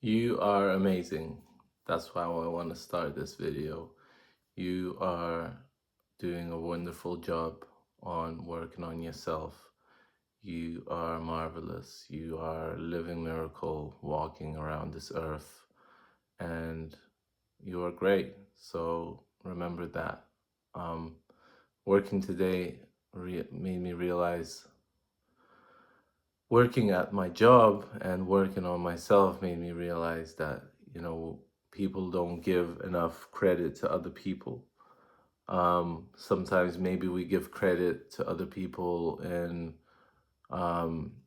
You are amazing. That's why I want to start this video. You are doing a wonderful job on working on yourself. You are marvelous. You are a living miracle walking around this earth, and you are great. So remember that. Um, Working today made me realize working at my job and working on myself made me realize that, people don't give enough credit to other people. Sometimes maybe we give credit to other people in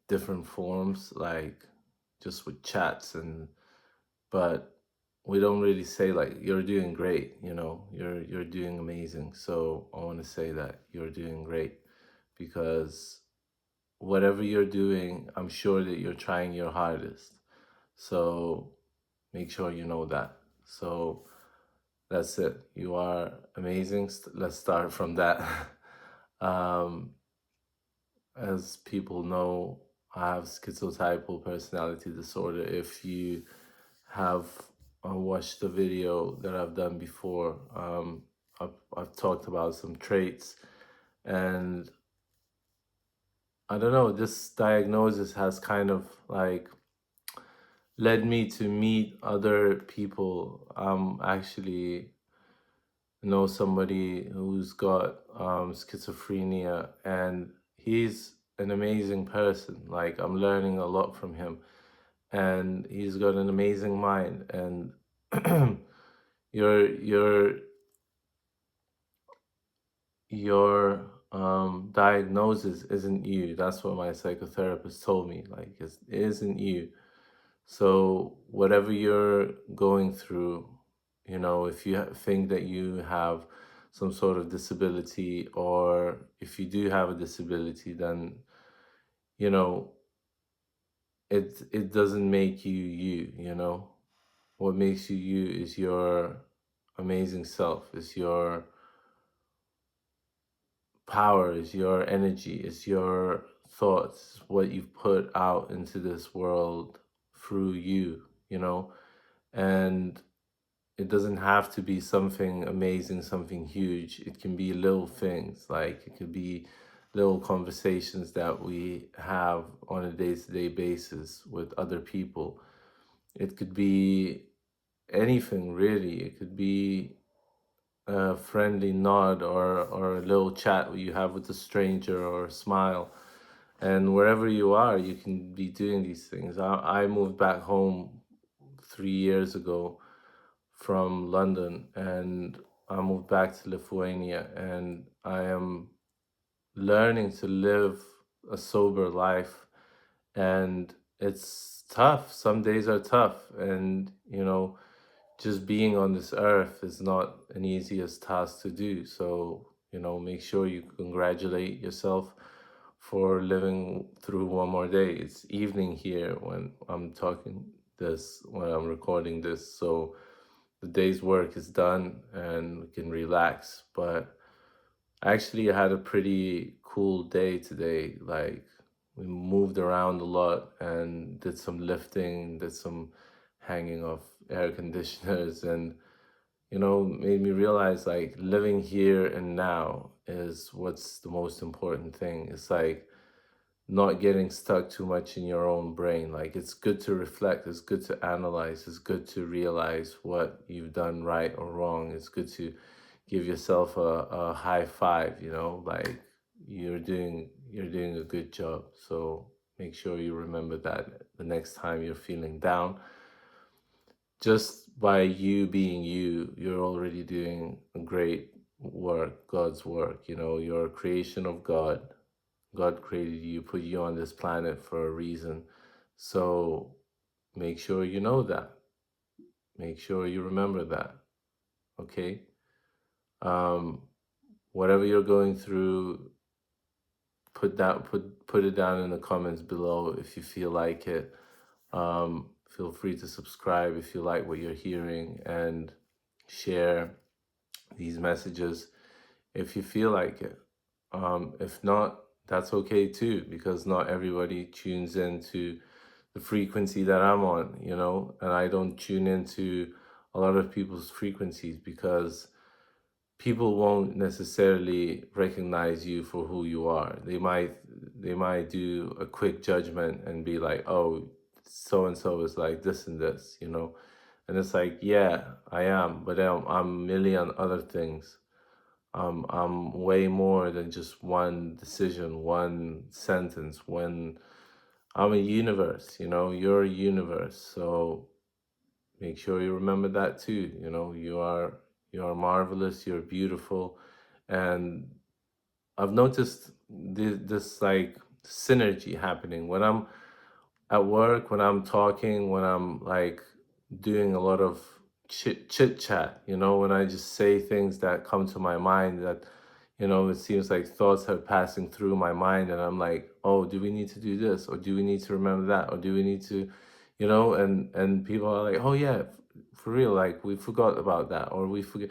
different forms, like just with chats but we don't really say like you're doing great, you're doing amazing. So I want to say that you're doing great because whatever you're doing, I'm sure that you're trying your hardest. So make sure you know that. So that's it. You are amazing. Let's start from that. um, as people know, I have schizotypal personality disorder. If you have watched the video that I've done before, I've talked about some traits, and I don't know, this diagnosis has kind of like led me to meet other people. Actually know somebody who's got schizophrenia, and he's an amazing person. Like, I'm learning a lot from him, and he's got an amazing mind. And your diagnosis isn't you. That's what my psychotherapist told me. Like, it isn't you. So whatever you're going through, if you think that you have some sort of disability, or if you do have a disability, then, you know, it doesn't make you you. What makes you you is your amazing self, is your power, is your energy, is your thoughts, what you've put out into this world through you. And it doesn't have to be something amazing, something huge. It can be little things, like it could be little conversations that we have on a day-to-day basis with other people. It could be anything, really. It could be a friendly nod, or a little chat you have with a stranger, or a smile. And wherever you are, you can be doing these things. I moved back home 3 years ago from London, and I moved back to Lithuania, and I am learning to live a sober life. And it's tough. Some days are tough, and just being on this earth is not an easiest task to do. So, make sure you congratulate yourself for living through one more day. It's evening here when I'm recording this. So the day's work is done and we can relax. But actually, I had a pretty cool day today. Like, we moved around a lot and did some lifting, did some hanging of air conditioners, and made me realize like living here and now is what's the most important thing. It's like not getting stuck too much in your own brain. Like, it's good to reflect, it's good to analyze, it's good to realize what you've done right or wrong. It's good to give yourself a high five, like you're doing a good job. So make sure you remember that the next time you're feeling down. Just by you being you, you're already doing great work, God's work. You're a creation of God. God created you, put you on this planet for a reason. So make sure you know that. Make sure you remember that. Okay? Um, Whatever you're going through, put it down in the comments below if you feel like it. Feel free to subscribe if you like what you're hearing, and share these messages if you feel like it. If not, that's okay too, because not everybody tunes into the frequency that I'm on, you know, and I don't tune into a lot of people's frequencies because people won't necessarily recognize you for who you are. They might do a quick judgment and be like, "Oh, so and so is like this and this," you know. And it's like, yeah, I am, but I'm a million other things. I'm way more than just one decision, one sentence. When I'm a universe, you know, you're a universe. So make sure you remember that too. You know, you are marvelous, you're beautiful. And I've noticed this like synergy happening when I'm at work, when I'm talking, when I'm like doing a lot of chit chat, you know, when I just say things that come to my mind that, you know, it seems like thoughts are passing through my mind, and I'm like, oh, do we need to do this, or do we need to remember that, or do we need to, you know, and people are like, oh yeah, for real, like we forgot about that, or we forget,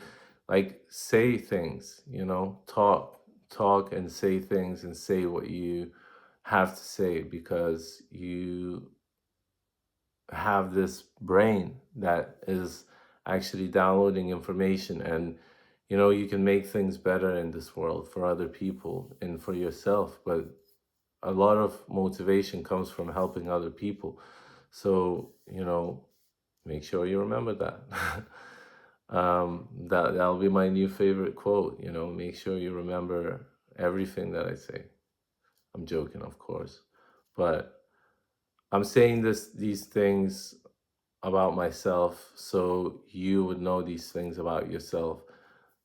like say things, you know, talk and say things and say what you have to say, because you have this brain that is actually downloading information, and you know, you can make things better in this world for other people and for yourself, but a lot of motivation comes from helping other people. So, you know, make sure you remember that. That'll be my new favorite quote, you know, make sure you remember everything that I say. I'm joking, of course, but I'm saying these things about myself so you would know these things about yourself,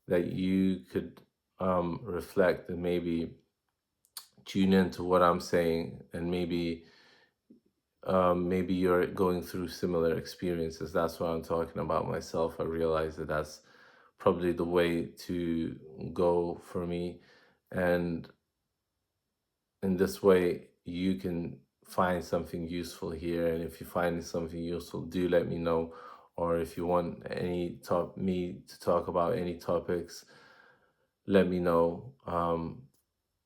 that you could reflect and maybe tune into what I'm saying, and maybe you're going through similar experiences. That's why I'm talking about myself. I realize that that's probably the way to go for me, and in this way you can find something useful here. And if you find something useful, do let me know. Or if you want me to talk about any topics, let me know.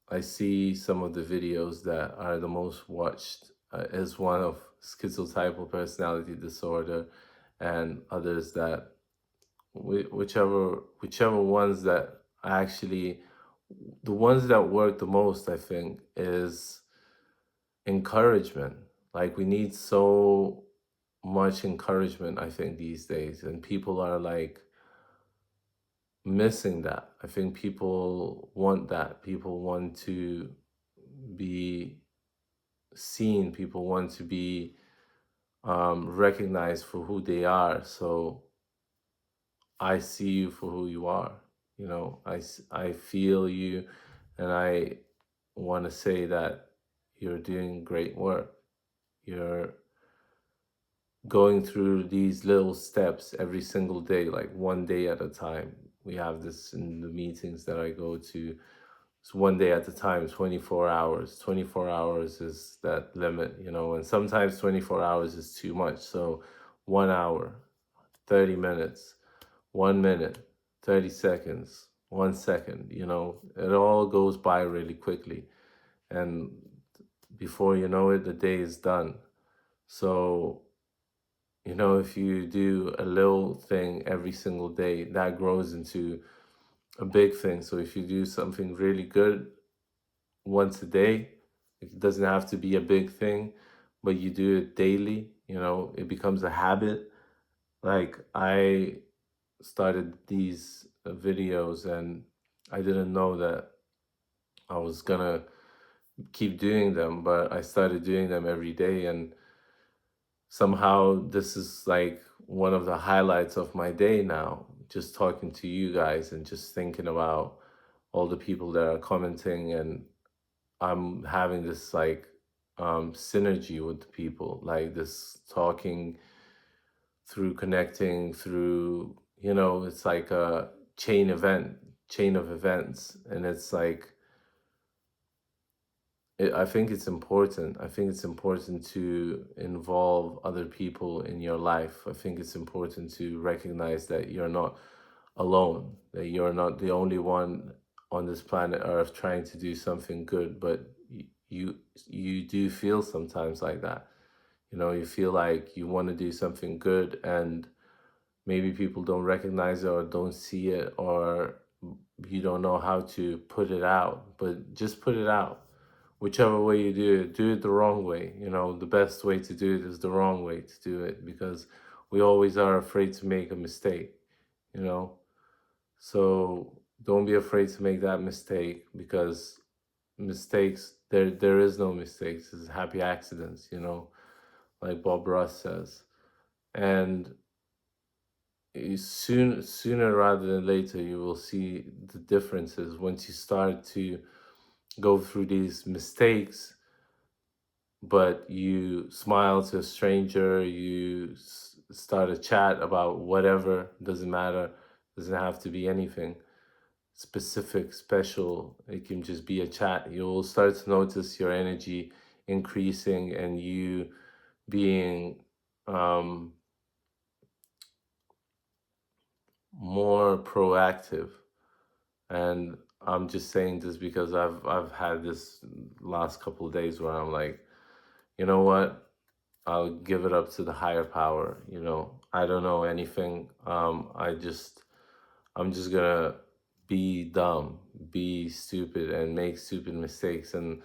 I see some of the videos that are the most watched is one of schizotypal personality disorder, and others that whichever ones that actually, the ones that work the most, I think, is encouragement. Like we need so much encouragement, I think, these days, and people are like missing that. I think people want that. People want to be seen. People want to be recognized for who they are. So I see you for who you are. You know, I feel you, and I want to say that you're doing great work. You're going through these little steps every single day, like one day at a time. We have this in the meetings that I go to. It's one day at a time, 24 hours. 24 hours is that limit, you know, and sometimes 24 hours is too much. So 1 hour, 30 minutes, 1 minute, 30 seconds, 1 second, you know, it all goes by really quickly. And before you know it, the day is done. So, you know, if you do a little thing every single day, that grows into a big thing. So if you do something really good once a day, it doesn't have to be a big thing, but you do it daily, you know, it becomes a habit. Like I started these videos, and I didn't know that I was gonna keep doing them, but I started doing them every day, and somehow this is like one of the highlights of my day now, just talking to you guys and just thinking about all the people that are commenting, and I'm having this like synergy with the people, like this talking through, connecting through, you know, it's like a chain of events. And it's like, I think it's important. I think it's important to involve other people in your life. I think it's important to recognize that you're not alone, that you're not the only one on this planet Earth trying to do something good, but you do feel sometimes like that. You know, you feel like you want to do something good and maybe people don't recognize it or don't see it, or you don't know how to put it out, but just put it out. Whichever way you do it the wrong way. You know, the best way to do it is the wrong way to do it, because we always are afraid to make a mistake, you know? So don't be afraid to make that mistake, because mistakes, there is no mistakes. It's happy accidents, you know, like Bob Ross says. And sooner rather than later, you will see the differences once you start to go through these mistakes, but you smile to a stranger, you start a chat about whatever, doesn't matter, doesn't have to be anything specific, special, it can just be a chat. You'll start to notice your energy increasing and you being um, more proactive. And I'm just saying this because I've had this last couple of days where I'm like, you know what? I'll give it up to the higher power. You know, I don't know anything. I'm just gonna be dumb, be stupid, and make stupid mistakes. And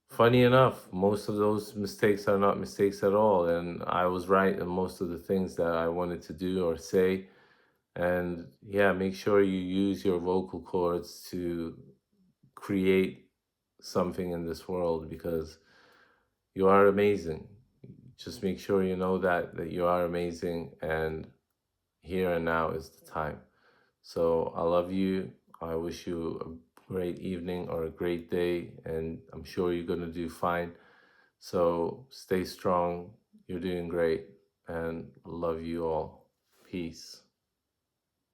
funny enough, most of those mistakes are not mistakes at all. And I was right in most of the things that I wanted to do or say. And yeah, make sure you use your vocal cords to create something in this world, because you are amazing. Just make sure you know that you are amazing, and here and now is the time. So I love you. I wish you a great evening or a great day, and I'm sure you're going to do fine. So stay strong. You're doing great, and love you all. Peace.